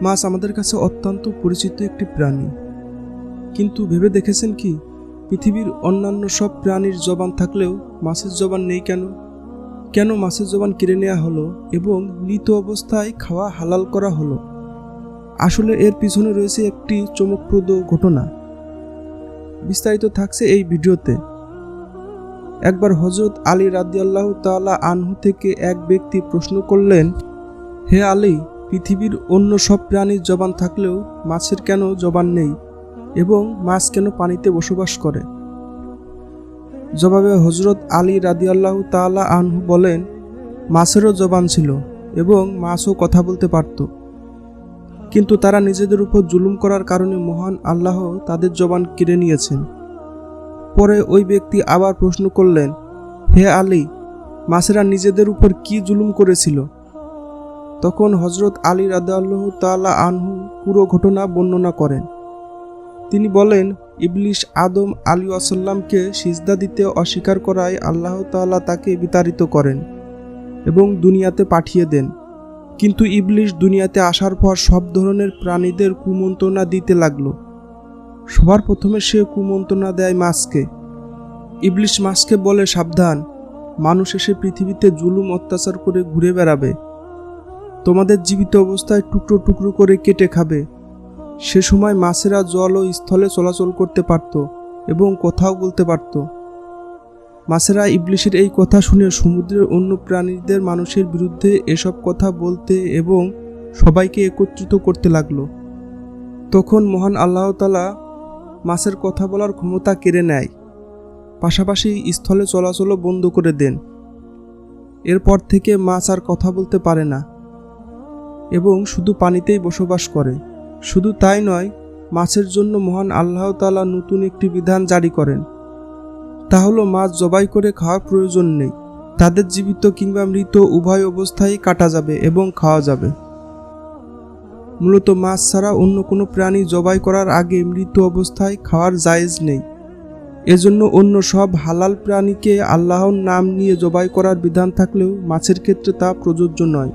মাছ আমাদের কাছে অত্যন্ত পরিচিত একটি প্রাণী, কিন্তু ভেবে দেখেছেন কি পৃথিবীর অন্যান্য সব প্রাণীর জবান থাকলেও মাছের জবান নেই কেন? কেন মাছের জবান কেড়ে নেওয়া হলো এবং মৃত অবস্থায় খাওয়া হালাল করা হলো? আসলে এর পিছনে রয়েছে একটি চমকপ্রদ ঘটনা। বিস্তারিত থাকছে এই ভিডিওতে। একবার হযরত আলী রাদিয়াল্লাহু তাআলা আনহু থেকে এক ব্যক্তি প্রশ্ন করলেন, হে আলী, পৃথিবীর অন্য সব প্রাণীর জবান থাকলেও মাছের কেন জবান নেই এবং মাছ কেন পানিতে বসবাস করে? জবাবে হযরত আলী রাদিয়াল্লাহু তাআলা আনহু বলেন, মাছেরও জবান ছিল এবং মাছও কথা বলতে পারত, কিন্তু তারা নিজেদের উপর জুলুম করার কারণে মহান আল্লাহ তাদের জবান কেড়ে নিয়েছেন। পরে ওই ব্যক্তি আবার প্রশ্ন করলেন, হে আলী, মাছেরা নিজেদের উপর কি জুলুম করেছিল? তখন হযরত আলী রাদিয়াল্লাহু তাআলা আনহু পুরো ঘটনা বর্ণনা করেন। তিনি বলেন, ইবলিস আদম আলাইহিসসালামকে সিজদা দিতে অস্বীকার করায় আল্লাহ তাআলা তাকে বিতাড়িত করেন এবং দুনিয়াতে পাঠিয়ে দেন। কিন্তু ইবলিস দুনিয়াতে আসার পর সব ধরনের প্রাণীদের কুমন্ত্রণা দিতে লাগলো। সবার প্রথমে সে কুমন্ত্রণা দেয় মাছকে। ইবলিস মাছকে বলে, সাবধান, মানুষ এসে পৃথিবীতে জুলুম অত্যাচার করে ঘুরে বেড়াবে, তোমাদের জীবিত অবস্থায় টুকরো টুকরো করে কেটে খাবে। সে সময় মাছেরা জল ও স্থলে চলাচল করতে পারত এবং কথাও বলতে পারত। মাছেরা ইবলিসের এই কথা শুনে সমুদ্রের অন্য প্রাণীদের মানুষের বিরুদ্ধে এসব কথা বলতে এবং সবাইকে একত্রিত করতে লাগলো। তখন মহান আল্লাহ তাআলা মাছের কথা বলার ক্ষমতা কেড়ে নেয়, পাশাপাশি স্থলে চলাচলও বন্ধ করে দেন। এরপর থেকে মাছ আর কথা বলতে পারে না এবং শুধু পানিতেই বসবাস করে। শুধু তাই নয়, মাছের জন্য মহান আল্লাহ তাআলা নতুন একটি বিধান জারি করেন। তা হলো মাছ জবাই করে খাওয়ার প্রয়োজন নেই। তাদের জীবিত কিংবা মৃত উভয় অবস্থায় কাটা যাবে এবং খাওয়া যাবে। মূলত মাছ ছাড়া অন্য কোনো প্রাণী জবাই করার আগে মৃত অবস্থায় খাওয়ার জায়েজ নেই। এজন্য অন্য সব হালাল প্রাণীকে আল্লাহর নাম নিয়ে জবাই করার বিধান থাকলেও মাছের ক্ষেত্রে তা প্রযোজ্য নয়।